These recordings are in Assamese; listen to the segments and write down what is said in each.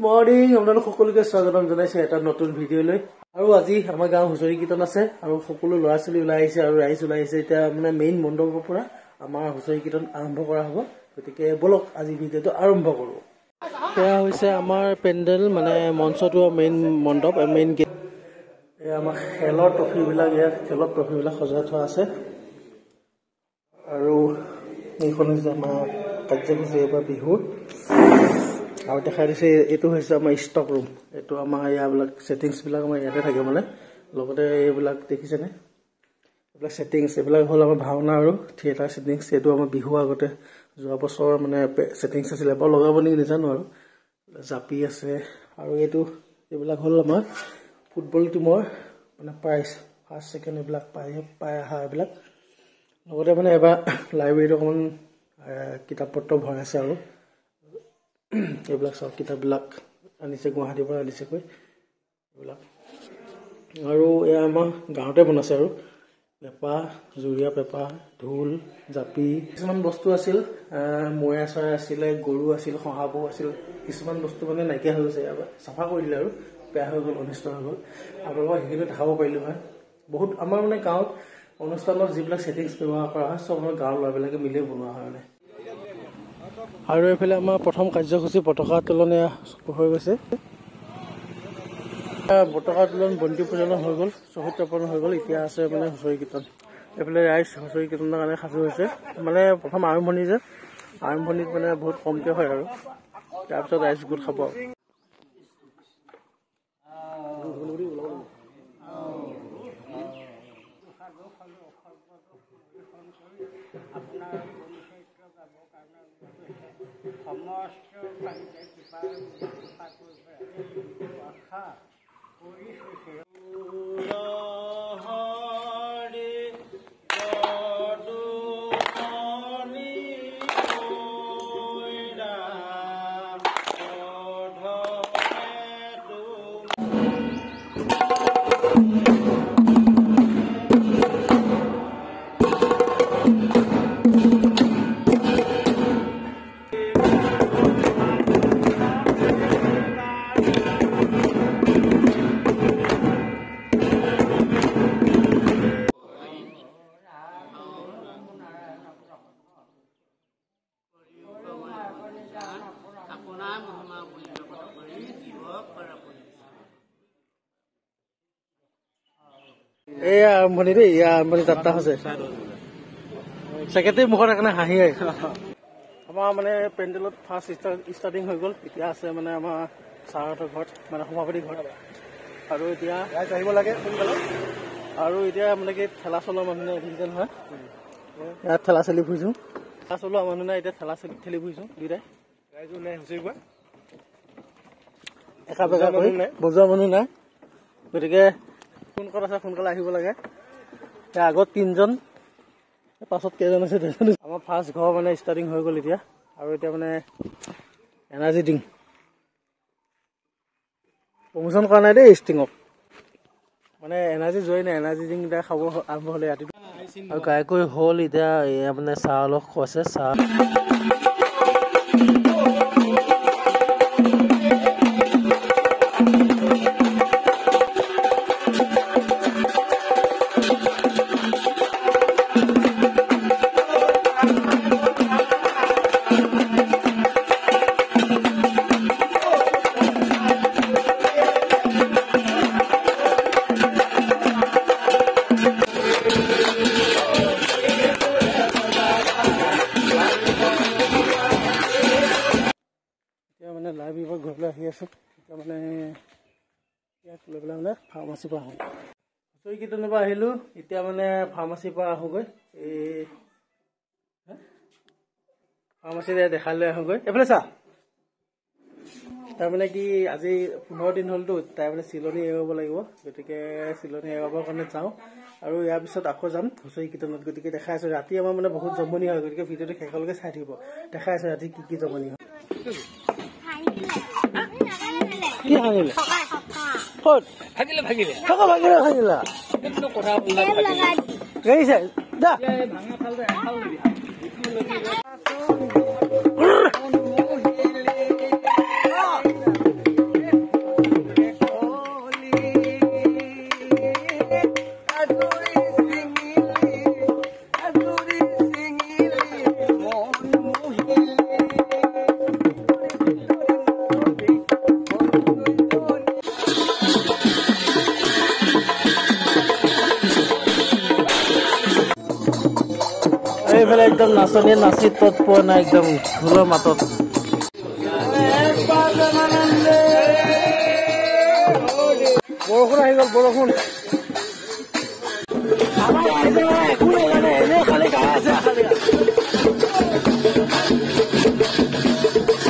মৰ্নিং আপোনালোক সকলোকে স্বাগতম জনাইছে এটা নতুন ভিডিঅ'লৈ। আৰু আজি আমাৰ গাঁও হুঁচৰি কীৰ্তন আছে আৰু সকলো ল'ৰা ছোৱালী ওলাই আহিছে আৰু ৰাইজ ওলাই আহিছে। এতিয়া মানে মেইন মণ্ডপৰ পৰা আমাৰ হুঁচৰি কীৰ্তন আৰম্ভ কৰা হ'ব। গতিকে বলক আজি ভিডিঅ'টো আৰম্ভ কৰোঁ। এয়া হৈছে আমাৰ পেণ্ডেল, মানে মঞ্চটো মেইন মণ্ডপ, মেইন গেট। এয়া আমাৰ খেলৰ ট্ৰফিবিলাক, ইয়াত খেলৰ ট্ৰফিবিলাক সজাই থোৱা আছে। আৰু এইখন হৈছে আমাৰ কাৰ্যসূচী এইবাৰ বিহুৰ। আৰু দেখাই দিছে এইটো হৈছে আমাৰ ষ্টক ৰুম। এইটো আমাৰ ইয়াবিলাক ছেটিংছবিলাক আমাৰ ইয়াতে থাকে, মানে লগতে এইবিলাক দেখিছেনে, এইবিলাক ছেটিংছ, এইবিলাক হ'ল আমাৰ ভাওনা আৰু থিয়েটাৰ ছেটিংছ। এইটো আমাৰ বিহু আগতে যোৱা বছৰ মানে ছেটিংছ আছিলে, এবাৰ লগাব নেকি নাজানো। আৰু জাপি আছে আৰু এইবিলাক হ'ল আমাৰ ফুটবল টীমৰ মানে প্ৰাইজ, ফাৰ্ষ্ট ছেকেণ্ড এইবিলাক পাই অহা এইবিলাক। লগতে মানে এবাৰ লাইব্ৰেৰীত অকণমান কিতাপ পত্ৰ ভৰাইছে আৰু এইবিলাক চব কিতাপবিলাক আনিছে, গুৱাহাটীৰ পৰা আনিছেগৈ এইবিলাক। আৰু এয়া আমাৰ গাঁৱতে বনাইছে আৰু পেঁপা, জুৰীয়া পেঁপা, ঢোল, জাপি, কিছুমান বস্তু আছিল, মৈয়া চৰাই আছিলে, গৰু আছিল, শহাপহু আছিল। কিছুমান বস্তু মানে নাইকিয়া হৈ গৈছে, চাফা কৰি দিলে আৰু বেয়া হৈ গ'ল, অনিষ্ট হৈ গ'ল। আপোনালোকক সেইখিনি দেখাব পাৰিলোঁ হয়। বহুত আমাৰ মানে গাঁৱত অনুষ্ঠানত যিবিলাক ছেটিংছ ব্যৱহাৰ কৰা হয় চব আমাৰ গাঁৱৰ ল'ৰাবিলাকে মিলিয়ে বনোৱা হয় মানে। আৰু এইফালে আমাৰ প্ৰথম কাৰ্যসূচী পতাকা উত্তোলন হৈ গৈছে। পতাকা উত্তোলন, বন্তি প্ৰজ্বলন হৈ গ'ল, শ্বহীদ তৰ্পণ হৈ গ'ল। এতিয়া আছে মানে হুঁচৰি কীৰ্তন। এইফালে ৰাইজ হুঁচৰি কীৰ্তনৰ কাৰণে সাজু হৈছে। মানে প্ৰথম আৰম্ভণি যে, আৰম্ভণিত মানে বহুত কমকৈ হয় আৰু তাৰপিছত ৰাইজ গোট খাব। এয়া আৰম্ভণি দেই, এয়া আৰম্ভণি যাত্ৰা হৈছে। ছেক্ৰেটাৰী মুখত সেইকাৰণে হাঁহি আহে। আমাৰ মানে পেণ্ডেলত ফাৰ্ষ্ট ষ্টাৰ্টিং হৈ গ'ল। এতিয়া আছে মানে আমাৰ ছাৰহঁতৰ ঘৰত, মানে সভাপতি ঘৰত। আৰু এতিয়া আহিব লাগে সোনকালে। আৰু এতিয়া মানে কি ঠেলা চলোৱা মানুহ নাই, দেখিছে নহয়, ইয়াত ঠেলা চলি ফুৰিছোঁ। ঠেলা চলোৱা মানুহ নাই, এতিয়া ঠেলা ঠেলি ফুৰিছোঁ দুইটাই। ৰাইজো নাই, হুঁচৰি গোৱা একা বেকা কৰি বজোৱা মানুহ নাই। গতিকে কোন ক'ত আছে সোনকালে আহিব লাগে। আগত 3জন, পাছত কেইজন আছে। আমাৰ ফাৰ্ষ্ট ঘৰ মানে ষ্টাৰ্টিং হৈ গ'ল এতিয়া। আৰু এতিয়া মানে এনাৰ্জি ড্ৰিংক প্ৰমোচন কৰা নাই দেই ষ্টিঙক, মানে এনাৰ্জি যোৱাই নাই, এনাৰ্জি ড্ৰিংক এতিয়া খাব আৰম্ভ হ'লে ৰাতিপুৱা। আৰু গায়কৈ হ'ল এতিয়া এয়া মানে চাহ অলপ খুৱাইছে, চাহ। মানে লাইব্ৰেৰীৰ পৰা গৈ পেলাই আহি আছোঁ। এতিয়া মানে ইয়াক লৈ পেলাই মানে ফাৰ্মাচীৰ পৰা আহোঁ। হুঁচৰি কীৰ্তনৰ পৰা আহিলোঁ, এতিয়া মানে ফাৰ্মাচীৰ পৰা আহোঁগৈ। এই ফাৰ্মাচীত দেখাই লৈ আহোঁগৈ। এইফালে চা, তাৰমানে কি আজি 15 দিন হ'লতো, তাই মানে চিলনী এৰুৱাব লাগিব। গতিকে চিলনী এৰুৱাবৰ কাৰণে যাওঁ। আৰু ইয়াৰ পিছত আকৌ যাম হুঁচৰি কীৰ্তনত। গতিকে দেখাই আছোঁ ৰাতি আমাৰ মানে বহুত জমনি হয়। গতিকে ভিডিঅ'টো শেষলৈকে চাই থাকিব, দেখাই আছোঁ ৰাতি কি জমনি হয়। কি ভাঙিলে? ক'ত ভাঙিলে? ভাঙিলে ভাঙিলা গাড়ী চাই যা। এইফালে একদম নাচনীয়ে নাচি তত পোৱা নাই একদম ঢোলৰ মাতত বৰষুণ আহি গ'ল বৰষুণ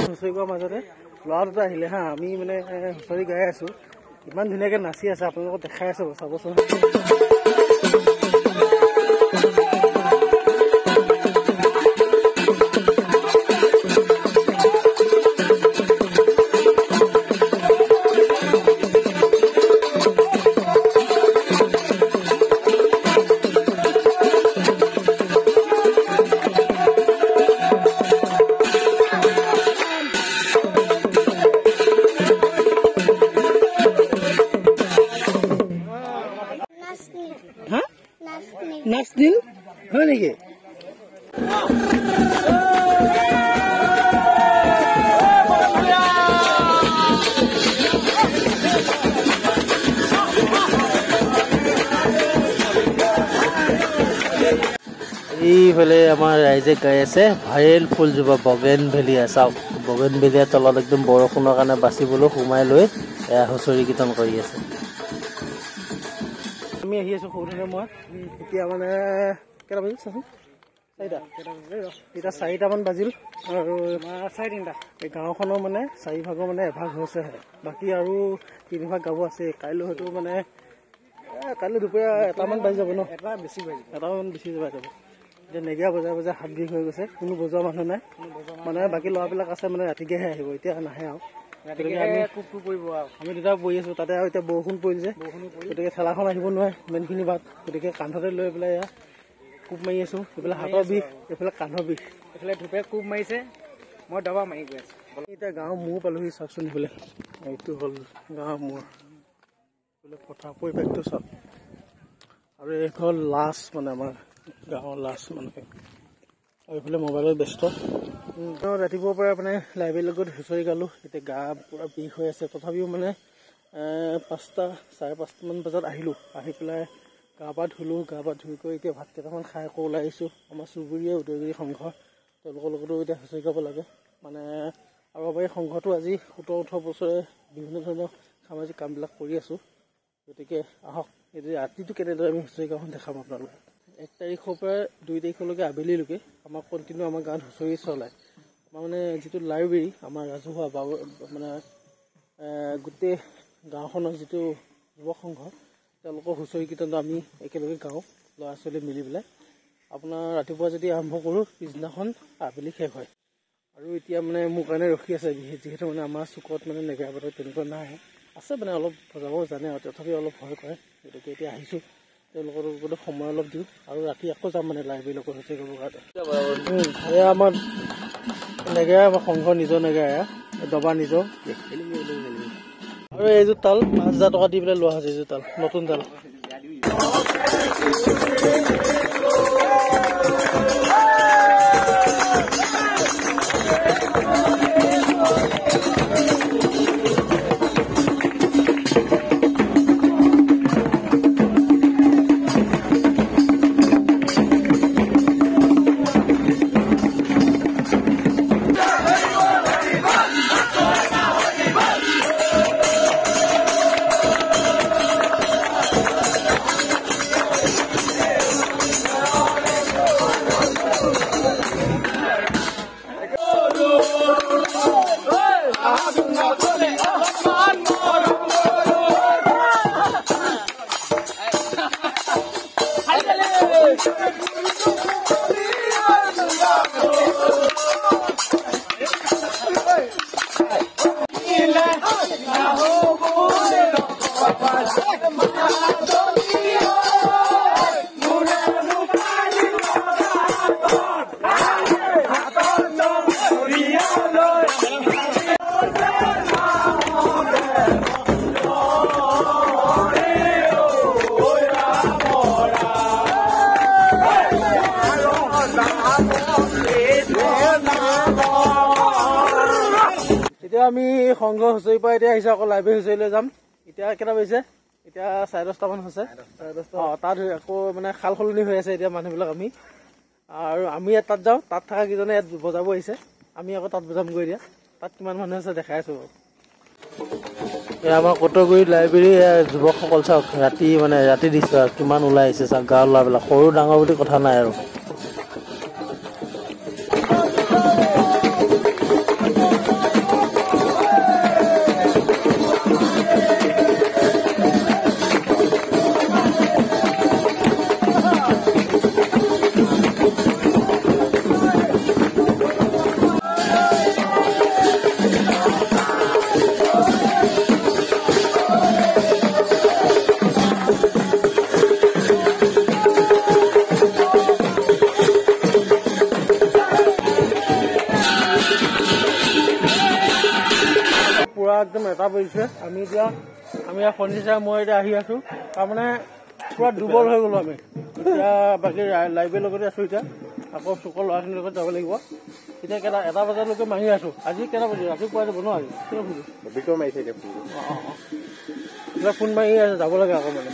হুঁচৰি গোৱাৰ মাজতে ল'ৰা দুটা আহিলে হা আমি মানে হুঁচৰি গাই আছো ইমান ধুনীয়াকে নাচি আছে আপোনালোকক দেখাই আছো চাবচোন নাচদিন হয় নেকি এইফালে আমাৰ ৰাইজে গাই আছে ভাইৰেল ফুলজোপা বগেনভেলিয়া চাওক বগেনভেলিয়া তলত একদম বৰষুণৰ কাৰণে বাচিবলৈ সোমাই লৈ হুঁচৰি কীৰ্তন কৰি আছে আমি আহি আছো সৌধনে মই এতিয়া মানে কেইটা বাজিল চাচোন এতিয়া 4টামান বাজিল আৰু 3:30 এই গাঁওখনৰ মানে 4 ভাগৰ মানে এভাগ হৈছেহে বাকী আৰু 3 ভাগ গাব আছে কাইলৈ হয়তো মানে কাইলৈ দুপৰীয়া 1টামান বাজি যাব ন 1টামান বেছি যাব এতিয়া নেগেৰা বজাই বজাই হাত বিষ হৈ গৈছে কোনো বজোৱা মানুহ নাই মানে বাকী ল'ৰাবিলাক আছে মানে ৰাতিকেহে আহিব এতিয়া নাহে আৰু আমি দুটা বহি আছো তাতে আৰু এতিয়া বৰষুণ পৰিল যে গতিকে ঠেলাখন আহিব নোৱাৰে মেইনখিনি বাট গতিকে কান্ধতে লৈ পেলাই এয়া কোব মাৰি আছো এইফালে হাতৰ বিষ এইফালে কান্ধৰ বিষ এইফালে ধূপে কোব মাৰিছে মই দবা মাৰি গৈ আছো এতিয়া গাঁৱৰ মূৰ পালোহি চাওকচোন এইফালে এইটো হ'ল গাঁৱৰ মূৰ এইফালে পথাৰ পৰিৱেশটো চাওক আৰু এই হ'ল লাছ মানে আমাৰ গাঁৱৰ লাছ মানুহে আৰু এইফালে মোবাইলত ব্যস্ত ৰাতিপুৱাৰ পৰা মানে লাইব্ৰেৰীৰ লগত হুঁচৰি গালোঁ এতিয়া গা পূৰা বিষ হৈ আছে তথাপিও মানে 5টা 5:30মান বজাত আহিলোঁ আহি পেলাই গা পা ধুলোঁ গা পা ধুই কৰি এতিয়া ভাত কেইটামান খাই আকৌ ওলাই আহিছোঁ আমাৰ চুবুৰীয়া উদয়গিৰি সংঘ তেওঁলোকৰ লগতো এতিয়া হুঁচৰি গাব লাগে মানে আৰু আমাৰ এই সংঘটো আজি 17-18 বছৰে বিভিন্ন ধৰণৰ সামাজিক কামবিলাক কৰি আছোঁ গতিকে আহক এতিয়া ৰাতিটো কেনেদৰে আমি হুঁচৰি গাঁওখন দেখাম আপোনালোকে 1 তাৰিখৰ পৰা 2 তাৰিখলৈকে আবেলিলৈকে আমাৰ কণ্টিনিউ আমাৰ গাঁৱত হুঁচৰি চলায় আমাৰ মানে যিটো লাইব্ৰেৰী আমাৰ ৰাজহুৱা মানে গোটেই গাঁওখনৰ যিটো যুৱক সংঘ তেওঁলোকৰ হুঁচৰি কীৰ্তনটো আমি একেলগে গাওঁ ল'ৰা ছোৱালী মিলি পেলাই আপোনাৰ ৰাতিপুৱা যদি আৰম্ভ কৰোঁ পিছদিনাখন আবেলি শেষ হয় আৰু এতিয়া মানে মোৰ কাৰণে ৰখি আছে যিহেতু মানে আমাৰ চুকত মানে নেগেৰা বাটত তেনেকুৱা নাই আছে মানে অলপ বজাব জানে আৰু তথাপি অলপ ভয় কৰে গতিকে এতিয়া আহিছোঁ তেওঁলোকৰ লগত সময় অলপ দিওঁ আৰু ৰাতি আকৌ যাম মানে লাইব্ৰেৰীৰ লগত হুঁচৰি গাবৰ কাৰণে এয়া আমাৰ নেগেৰা আমাৰ সংঘ নিজৰ নেগেৰা দবা নিজৰ আৰু এইযোৰ তাল 5,000 টকা দি পেলাই লোৱা হৈছে এইযোৰ তাল নতুন তাল এতিয়া আমি সংঘ হুঁচৰি পৰা এতিয়া আহিছোঁ আকৌ লাইব্ৰেৰী হুঁচৰিলৈ যাম এতিয়া কেইটা বাজিছে এতিয়া 10:30মান হৈছে তাত আকৌ মানে খাল সলনি হৈ আছে এতিয়া মানুহবিলাক আমি আৰু আমি ইয়াত তাত যাওঁ তাত থকা কেইজনে ইয়াত বজাব আহিছে আমি আকৌ তাত বজামগৈ এতিয়া তাত কিমান মানুহ আছে দেখাই আছোঁ এয়া আমাৰ কটগুৰি লাইব্ৰেৰী যুৱকসকল চাওক ৰাতি দিছোঁ আৰু কিমান ওলাই আহিছে চাওক গাঁৱৰ ল'ৰাবিলাক সৰু ডাঙৰ বুলি কথা নাই আৰু একদম এটা বাজিছে আমি এতিয়া সন্ধিয়া মই এতিয়া আহি আছো তাৰমানে পুৰা দুৰ্বল হৈ গ'লো আমি এতিয়া বাকী লাইব্ৰেৰীৰ লগতে আছো এতিয়া আকৌ চুকৰ ল'ৰাখিনিৰ লগত যাব লাগিব এতিয়া এটা বজালৈকে মাৰি আছো আজি কেইটা বাজি ৰাতিপুৱা যাব ন আজি কিয় মাৰিছে এতিয়া ফোন মাৰি আছে যাব লাগে আকৌ মানে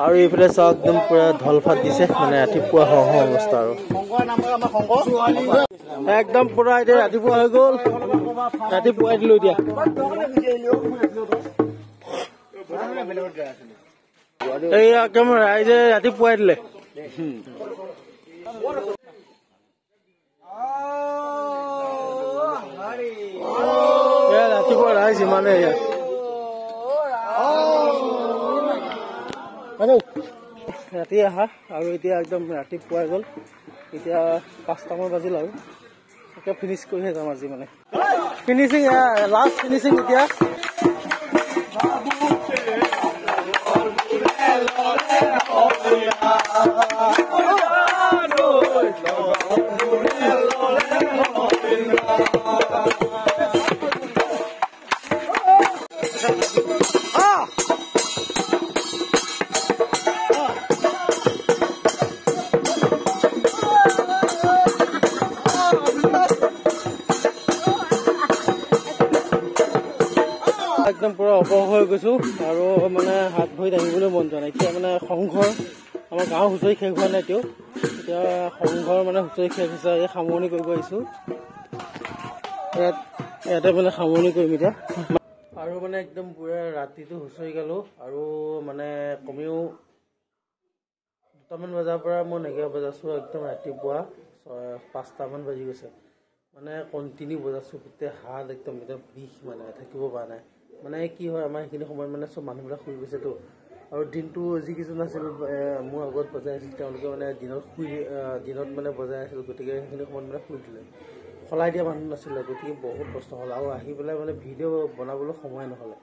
আৰু এইফালে চাওক একদম পুৰা ঢল ফাট দিছে মানে ৰাতিপুৱা হওঁ অৱস্থা আৰু একদম পুৰা এতিয়া ৰাতিপুৱা হৈ গ'ল ৰাতিপুৱাই দিলো এতিয়া এই একদম ৰাইজে ৰাতিপুৱাই দিলে ৰাতিপুৱা ৰাইজ ইমানে ৰাতি আহা আৰু এতিয়া একদম ৰাতিপুৱাই গ'ল এতিয়া 5টামান বাজিল আৰু এতিয়া ফিনিছ কৰিহে যাম আজি মানে ফিনিচিং লাষ্ট ফিনিচিং এতিয়া একদম পুৰা অপহ হৈ গৈছো আৰু মানে হাত ভৰি দাঙিবলৈ মন যোৱা নাই এতিয়া মানে সংঘৰ আমাৰ গাঁৱৰ হুঁচৰি শেষ হোৱা নাই তেওঁ এতিয়া সংঘৰ মানে হুঁচৰি শেষ হৈছে এই সামৰণি কৰিব আহিছো ইয়াতে মানে সামৰণি কৰিম এতিয়া আৰু মানে একদম পুৰা ৰাতিটো হুঁচৰি গালো আৰু মানে কমেও 2টামান বজাৰ পৰা মই নেগেৰা বজাইছো একদম ৰাতিপুৱা 5টামান বাজি গৈছে মানে কণ্টিনিউ বজাইছো গোটেই হাত একদম বিষ মানে থাকিব পৰা নাই মানে কি হয় আমাৰ সেইখিনি সময়ত মানে চব মানুহবিলাক শুই গৈছেতো আৰু দিনটো যিকেইজন আছিল মোৰ আগত বজাই আছিল তেওঁলোকে মানে দিনত মানে বজাই আছিল গতিকে সেইখিনি সময়ত মানে শুই দিলে সলাই দিয়া মানুহ নাছিলে গতিকে বহুত কষ্ট হ'ল আৰু আহি পেলাই মানে ভিডিঅ' বনাবলৈ সময় নহ'লে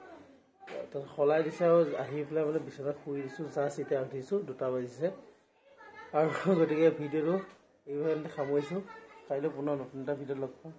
তাত সলাই দিছে আৰু আহি পেলাই মানে বিচনাত শুই দিছোঁ জাষ্ট এতিয়া উঠিছোঁ 2টা বাজিছে আৰু গতিকে ভিডিঅ'টো এইভাগে সামৰিছোঁ কাইলৈ পুনৰ নতুন এটা ভিডিঅ'ত লগ পাম